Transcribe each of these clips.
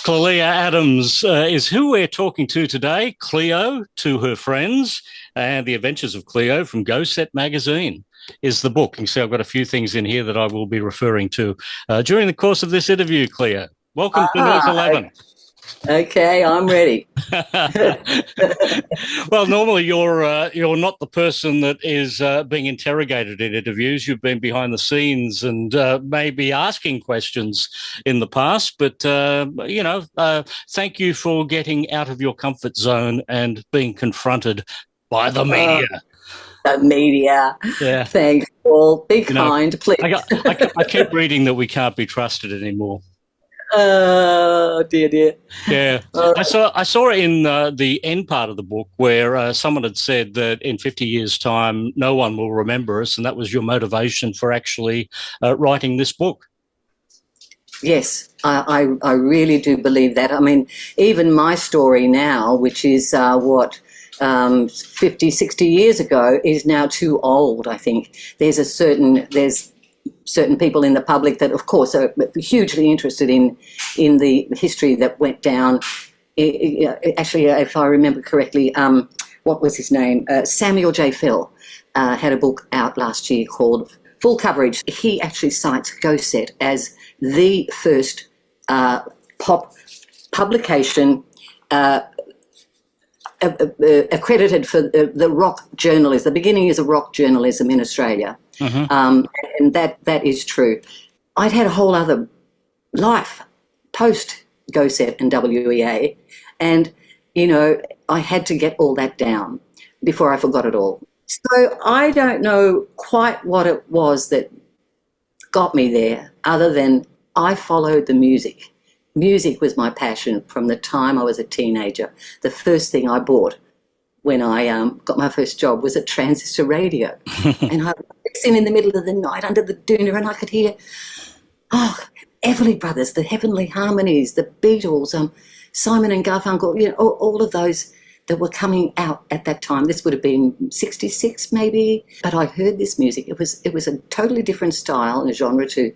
Clelia Adams is who we're talking to today. Cleo to her friends, and The Adventures of Cleo from Go Set magazine is the book. You see, I've got a few things in here that I will be referring to during the course of this interview, Cleo. Welcome to Noise 11. Okay, I'm ready. Well, normally you're not the person that is being interrogated in interviews. You've been behind the scenes and maybe asking questions in the past. But thank you for getting out of your comfort zone and being confronted by the media. The media. Yeah. Thanks, Paul. Be kind, please. I keep reading that we can't be trusted anymore. Oh, dear. Yeah. I saw it in the end part of the book where someone had said that in 50 years' time, no one will remember us, and that was your motivation for actually writing this book. Yes, I really do believe that. I mean, even my story now, which is 50, 60 years ago, is now too old, I think. There's certain people in the public that, of course, are hugely interested in the history that went down. Actually, if I remember correctly, what was his name? Samuel J. Fell had a book out last year called Full Coverage. He actually cites Go Set as the first pop publication accredited for the rock journalism, the beginning of rock journalism in Australia. Mm-hmm. And that is true. I'd had a whole other life post Go Set and WEA, and I had to get all that down before I forgot it all. So I don't know quite what it was that got me there, other than I followed the music. Music was my passion from the time I was a teenager. The first thing I bought when I got my first job was a transistor radio. And I would listen in the middle of the night under the doona, and I could hear, Everly Brothers, the Heavenly Harmonies, the Beatles, Simon and Garfunkel, all of those that were coming out at that time. This would have been 66 maybe. But I heard this music. It was a totally different style and genre to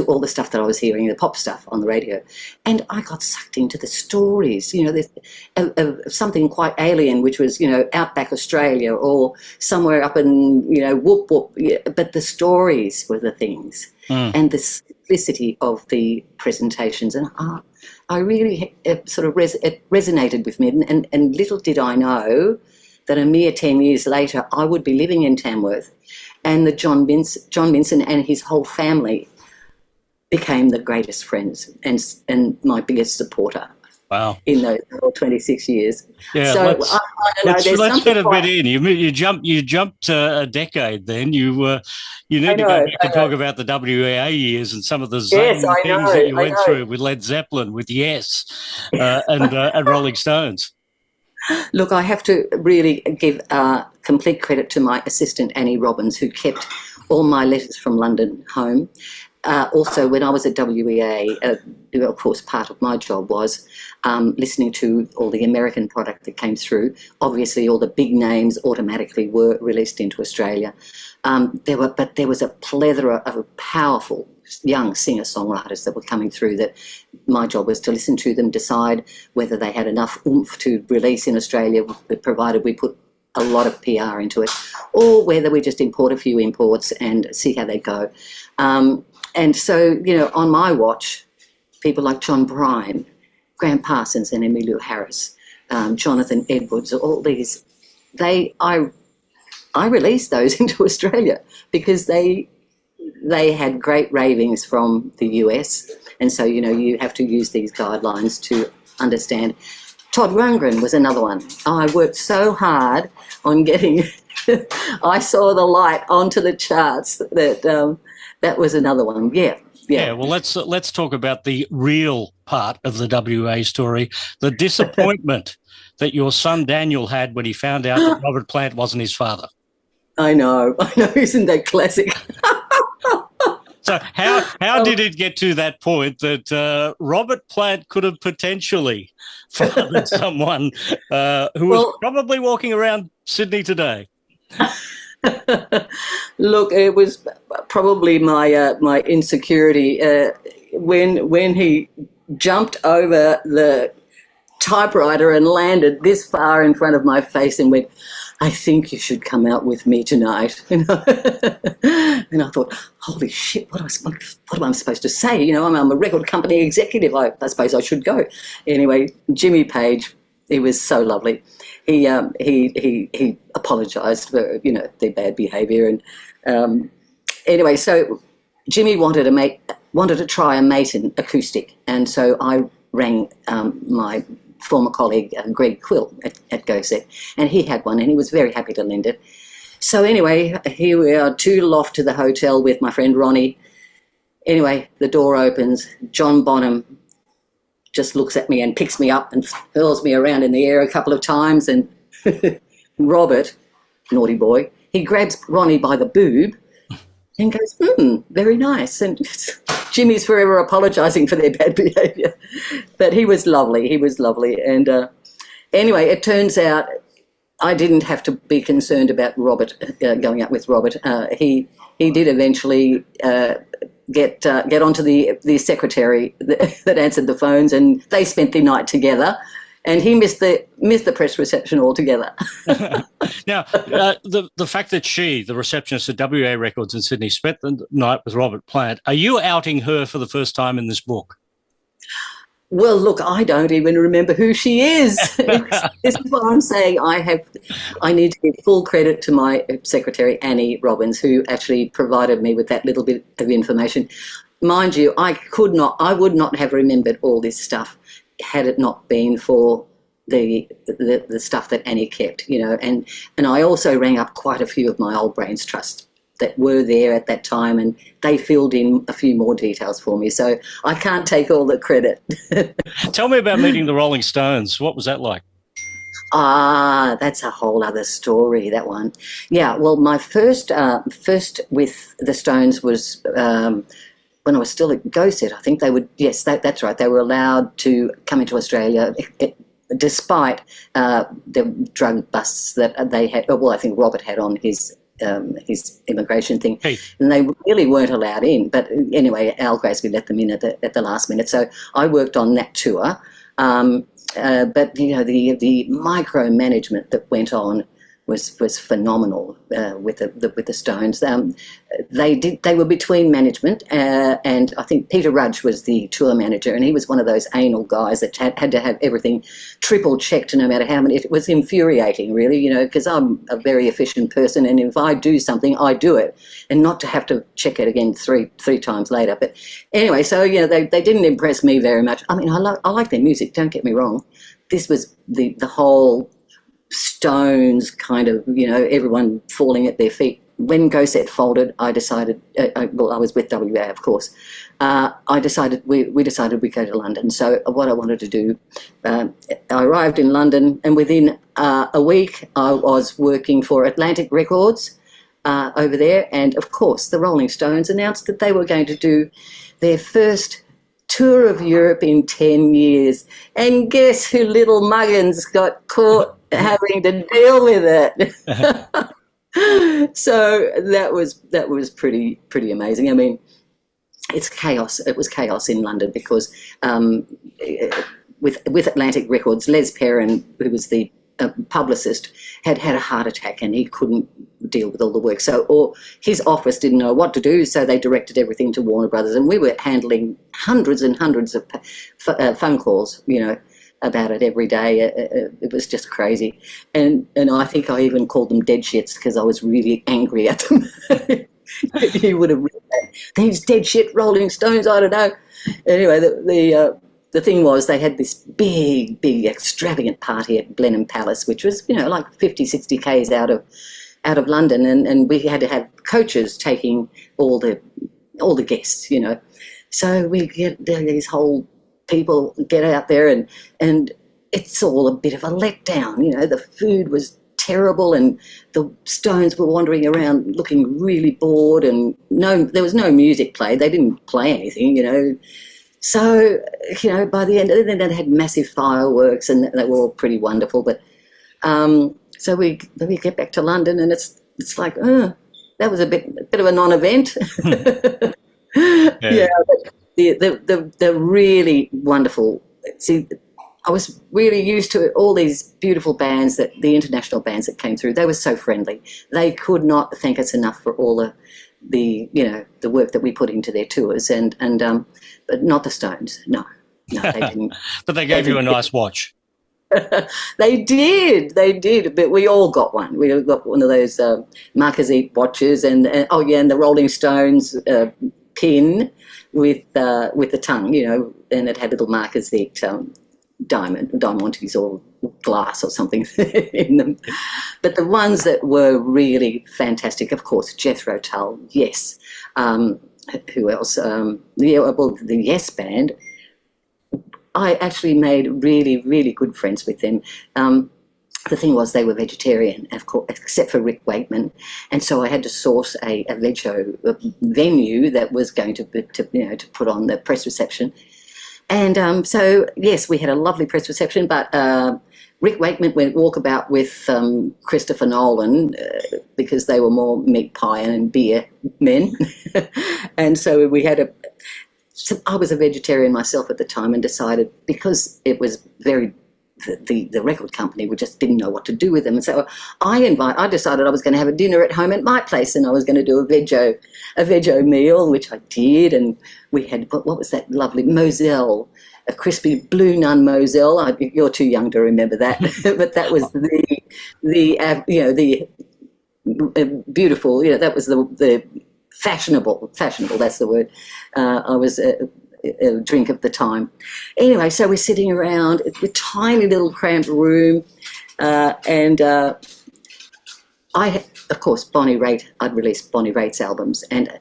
all the stuff that I was hearing, the pop stuff on the radio. And I got sucked into the stories, there's something quite alien, which was, outback Australia or somewhere up in, whoop, whoop. Yeah, but the stories were the things and the simplicity of the presentations. And I really it resonated with me. And little did I know that a mere 10 years later, I would be living in Tamworth, and the John Minson and his whole family became the greatest friends and my biggest supporter. Wow! In those 26 years. Yeah, so let's fit a bit in. You jumped a decade. Then you need to go back and talk about the WEA years and some of the things that you went through with Led Zeppelin, with Yes, and Rolling Stones. Look, I have to really give complete credit to my assistant Annie Robbins, who kept all my letters from London home. Also, when I was at WEA, of course, part of my job was listening to all the American product that came through. Obviously, all the big names automatically were released into Australia. But there was a plethora of powerful young singer-songwriters that were coming through that my job was to listen to them, decide whether they had enough oomph to release in Australia, provided we put a lot of PR into it, or whether we just import a few imports and see how they go. And so, on my watch, people like John Bryan, Graham Parsons and Emmylou Harris, Jonathan Edwards, all these, I released those into Australia because they had great ravings from the US. And so, you have to use these guidelines to understand. Todd Rundgren was another one. I worked so hard on getting, I saw the light onto the charts that was another one. Yeah. Well, let's talk about the real part of the WA story, the disappointment that your son Daniel had when he found out that Robert Plant wasn't his father. I know. Isn't that classic? So how did it get to that point that Robert Plant could have potentially fathered someone who was probably walking around Sydney today? Look, it was probably my insecurity when he jumped over the typewriter and landed this far in front of my face and went, "I think you should come out with me tonight." And I thought, holy shit, what am I supposed to say? I'm a record company executive. I suppose I should go. Anyway, Jimmy Page, he was so lovely. He apologised for their bad behaviour, and anyway, so Jimmy wanted to try a Mason acoustic, and so I rang my former colleague Greg Quill at GoSet, and he had one, and he was very happy to lend it. So anyway, here we are, toodle off to the hotel with my friend Ronnie. Anyway, the door opens. John Bonham just looks at me and picks me up and hurls me around in the air a couple of times, and Robert, naughty boy, he grabs Ronnie by the boob and goes, very nice. And Jimmy's forever apologising for their bad behaviour. But he was lovely. And anyway, it turns out I didn't have to be concerned about Robert, going out with Robert. He did eventually get onto the secretary that answered the phones, and they spent the night together. And he missed the press reception altogether. Now, the fact that she, the receptionist at WEA Records in Sydney, spent the night with Robert Plant, are you outing her for the first time in this book? Well, look, I don't even remember who she is. This is what I'm saying. I need to give full credit to my secretary, Annie Robbins, who actually provided me with that little bit of information. Mind you, I would not have remembered all this stuff had it not been for the stuff that Annie kept, and I also rang up quite a few of my old Brains trusts that were there at that time, and they filled in a few more details for me. So I can't take all the credit. Tell me about meeting the Rolling Stones. What was that like? That's a whole other story, that one. Yeah, well, my first with the Stones was when I was still at GoSet. I think they would, yes, that's right. They were allowed to come into Australia despite the drug busts that they had. Well, I think Robert had on his immigration thing, and they really weren't allowed in. But anyway, Al gracefully let them in at the last minute. So I worked on that tour. But the micromanagement that went on was phenomenal with the Stones. They were between management, and I think Peter Rudge was the tour manager, and he was one of those anal guys that had to have everything triple checked, no matter how many. It was infuriating, really, because I'm a very efficient person, and if I do something, I do it, and not to have to check it again three times later. But anyway, so they didn't impress me very much. I mean, I like their music. Don't get me wrong. This was the whole Stones kind of, everyone falling at their feet. When GoSet folded, I decided, I was with WA, of course. We decided we'd go to London. So what I wanted to do, I arrived in London, and within a week I was working for Atlantic Records over there. And of course, the Rolling Stones announced that they were going to do their first tour of Europe in 10 years. And guess who little Muggins got caught having to deal with it? So that was pretty amazing. I mean, it's chaos. It was chaos in London because with Atlantic Records, Les Perrin, who was the publicist, had a heart attack and he couldn't deal with all the work. So his office didn't know what to do, so they directed everything to Warner Brothers, and we were handling hundreds and hundreds of phone calls, about it every day. It was just crazy. And I think I even called them dead shits because I was really angry at them. You would have read that. These dead shit Rolling Stones, I don't know. Anyway, the thing was they had this big extravagant party at Blenheim Palace, which was, like 50, 60 Ks out of London, and we had to have coaches taking all the guests, So we get these whole people get out there, and it's all a bit of a letdown. The food was terrible, and the Stones were wandering around looking really bored, and there was no music played. They didn't play anything, So, by the end, then they had massive fireworks, and they were all pretty wonderful. But so we get back to London, and it's like, that was a bit of a non-event. Yeah. But the really wonderful. See, I was really used to all these beautiful bands, that the international bands that came through. They were so friendly. They could not thank us enough for all the work that we put into their tours, and but not the Stones. No, they didn't. But they gave you a nice watch. They did, but we all got one. We all got one of those Marquisite watches, and the Rolling Stones pin with the tongue, and it had little Marquisite diamantes or glass or something in them. But the ones that were really fantastic, of course, Jethro Tull, yes. Who else? The Yes Band. I actually made really, really good friends with them. The thing was, they were vegetarian, of course, except for Rick Wakeman, and so I had to source a vego venue that was going to put on the press reception. And so yes, we had a lovely press reception, but Rick Wakeman went walkabout with Christopher Nolan because they were more meat pie and beer men, and so we had I was a vegetarian myself at the time, and decided, because it was very, the record company, we just didn't know what to do with them. And so I decided I was going to have a dinner at home at my place, and I was going to do a vego meal, which I did. And we had, what was that lovely Moselle, a crispy blue nun Moselle. You're too young to remember that, but that was the beautiful, that was the fashionable, that's the word. I was a drink of the time. Anyway, so we're sitting around a tiny little cramped room, and of course, Bonnie Raitt, I'd released Bonnie Raitt's albums, and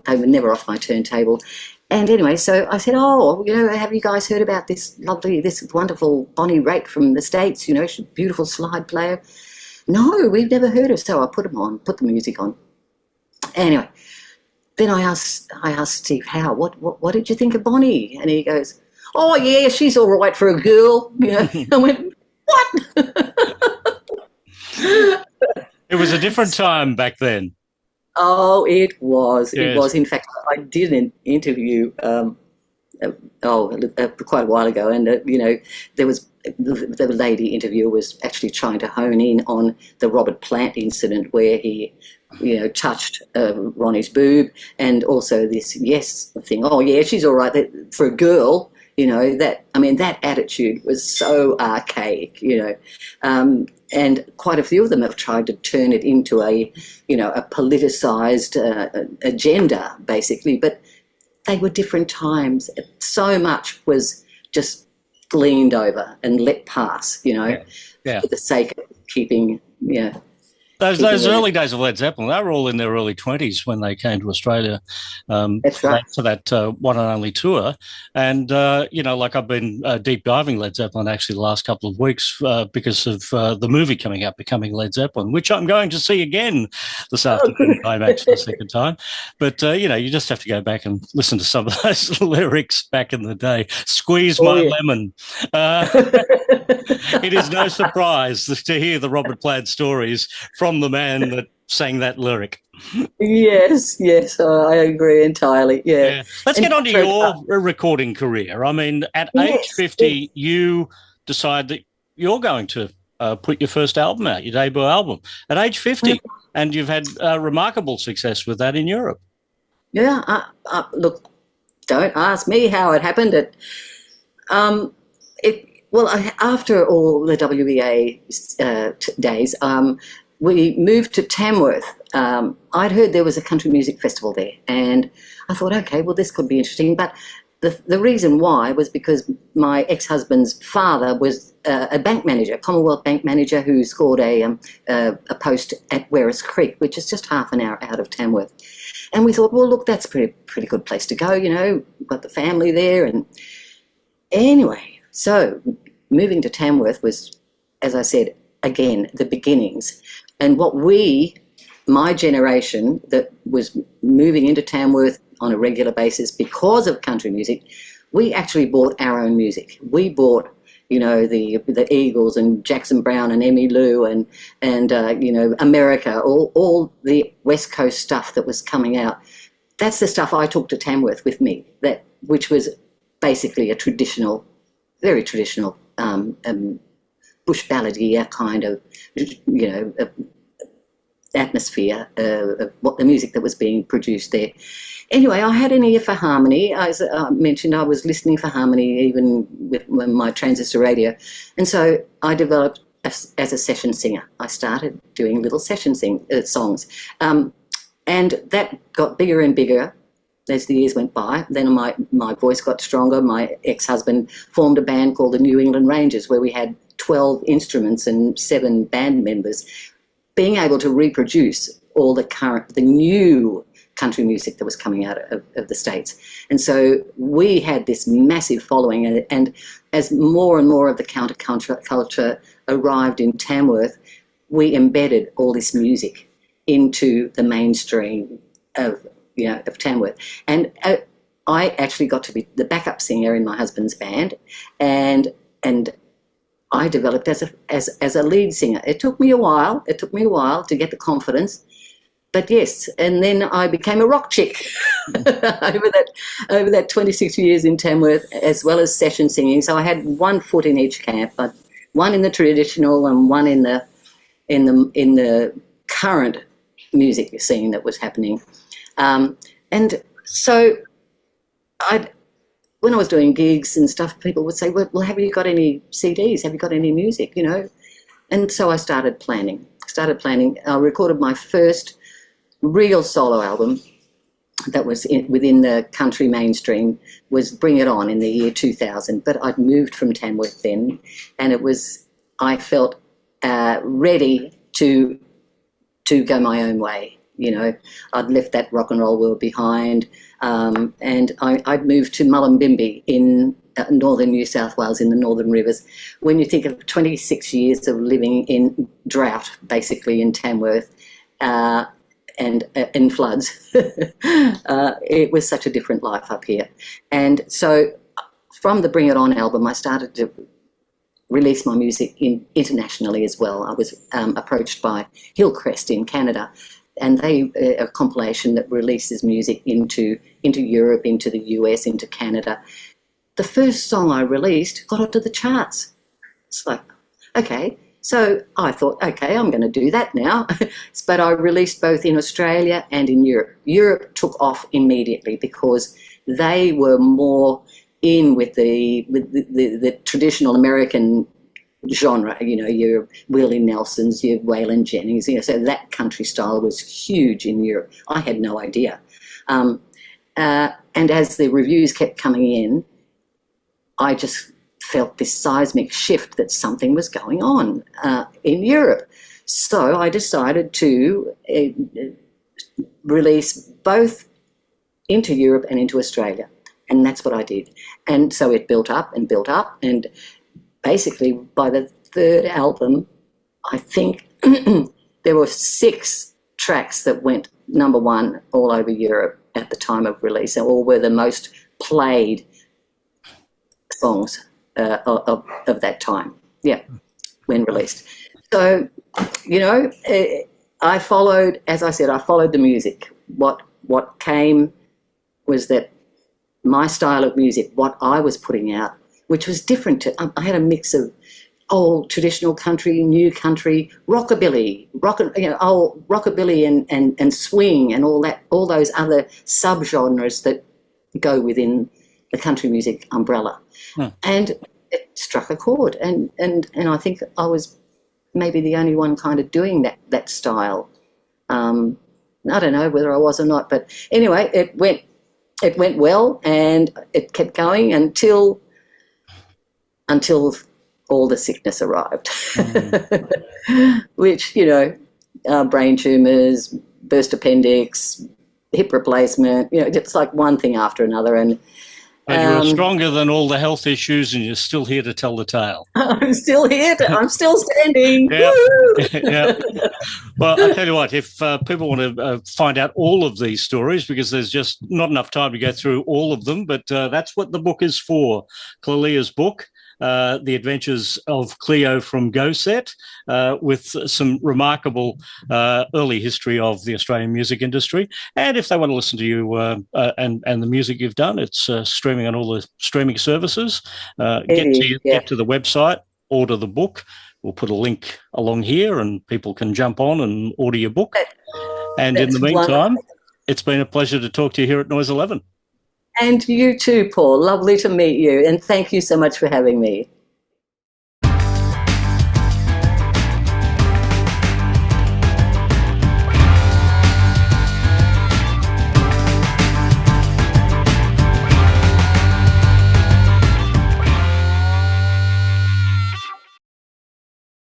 they were never off my turntable. And anyway, so I said, have you guys heard about this wonderful Bonnie Raitt from the States? She's a beautiful slide player. No, we've never heard her. So I put the music on. Anyway, then I asked Steve Howe, what did you think of Bonnie? And he goes, oh yeah, she's all right for a girl. I went, what? It was a different time back then. Oh, it was. Yes. It was. In fact, I did an interview quite a while ago, and there was the lady interviewer was actually trying to hone in on the Robert Plant incident, where he touched Ronnie's boob, and also this yes thing. Oh yeah, she's all right for a girl. That attitude was so archaic. And quite a few of them have tried to turn it into a politicized agenda, basically. But they were different times. So much was just gleaned over and let pass, Yeah. for the sake of keeping, Those early days of Led Zeppelin, they were all in their early 20s when they came to Australia. That's right. For that one and only tour. And, I've been deep diving Led Zeppelin actually the last couple of weeks because of the movie coming out, Becoming Led Zeppelin, which I'm going to see again this afternoon, IMAX for the second time. But, you just have to go back and listen to some of those lyrics back in the day. Squeeze my lemon. It is no surprise to hear the Robert Plant stories from the man that sang that lyric. Yes, I agree entirely. Yeah. Let's get on to your recording career. I mean, at age 50, you decide that you're going to put your first album out, your debut album, at age 50, and you've had remarkable success with that in Europe. Yeah. Look, don't ask me how it happened. After all the WEA days, we moved to Tamworth. I'd heard there was a country music festival there, and I thought, okay, well, this could be interesting. But the reason why was because my ex-husband's father was a bank manager, a Commonwealth bank manager, who scored a post at Werris Creek, which is just half an hour out of Tamworth. And we thought, well, look, that's a pretty good place to go. We've got the family there. And anyway, so moving to Tamworth was, as I said, again, the beginnings. And my generation that was moving into Tamworth on a regular basis because of country music, we actually bought our own music. We bought the Eagles and Jackson Browne and Emmylou and America, all the West Coast stuff that was coming out. That's the stuff I took to Tamworth with me, which was basically a traditional, very traditional bush balladeer kind of, atmosphere of what the music that was being produced there. Anyway, I had an ear for harmony. As I mentioned, I was listening for harmony even with my transistor radio. And so I developed as a session singer. I started doing little session songs. And that got bigger and bigger as the years went by. Then my voice got stronger. My ex-husband formed a band called the New England Rangers, where we had 12 instruments and 7 band members, being able to reproduce all the new country music that was coming out of the States. And so we had this massive following, and as more and more of the counterculture arrived in Tamworth, we embedded all this music into the mainstream of Tamworth. And I actually got to be the backup singer in my husband's band, and I developed as a lead singer. It took me a while. It took me a while to get the confidence, but yes. And then I became a rock chick over that 26 years in Tamworth, as well as session singing. So I had one foot in each camp, but one in the traditional and one in the current music scene that was happening. And so when I was doing gigs and stuff, people would say, well, have you got any CDs? Have you got any music, And so I started planning. I recorded my first real solo album that was within the country mainstream, was Bring It On in the year 2000. But I'd moved from Tamworth then, and I felt ready to go my own way. I'd left that rock and roll world behind, and I'd moved to Mullumbimby in northern New South Wales, in the Northern Rivers. When you think of 26 years of living in drought, basically in Tamworth, and in floods, it was such a different life up here. And so from the Bring It On album, I started to release my music internationally as well. I was approached by Hillcrest in Canada, and they a compilation that releases music into Europe, into the US, into Canada. The first song I released got onto the charts. It's like, okay. So I thought, okay, I'm going to do that now. But I released both in Australia and in Europe. Europe took off immediately because they were more in with the traditional American genre, your Willie Nelsons, your Waylon Jennings, so that country style was huge in Europe. I had no idea. And as the reviews kept coming in, I just felt this seismic shift that something was going on in Europe. So I decided to release both into Europe and into Australia. And that's what I did. And so it built up, and basically by the third album, I think there were 6 tracks that went number 1 all over Europe at the time of release, and all were the most played songs of that time, when released. So, I followed, as I said, I followed the music. What came was that my style of music, what I was putting out, which was different I had a mix of old traditional country, new country, rockabilly, rockabilly and swing and all those other subgenres that go within the country music umbrella. And it struck a chord, and I think I was maybe the only one kind of doing that style. I don't know whether I was or not, but anyway, it went well, and it kept going until all the sickness arrived, which, brain tumours, burst appendix, hip replacement, it's like one thing after another. And you're stronger than all the health issues, and you're still here to tell the tale. I'm still here. I'm still standing. Yeah. Yeah. Well, I'll tell you what, if people want to find out all of these stories, because there's just not enough time to go through all of them, but that's what the book is for, Clelia's book. The Adventures of Cleo from Go Set, with some remarkable early history of the Australian music industry. And if they want to listen to you and the music you've done, it's streaming on all the streaming services. Get to the website, order the book. We'll put a link along here and people can jump on and order your book. And in the meantime, wonderful. It's been a pleasure to talk to you here at Noise 11. And you too, Paul. Lovely to meet you. And thank you so much for having me.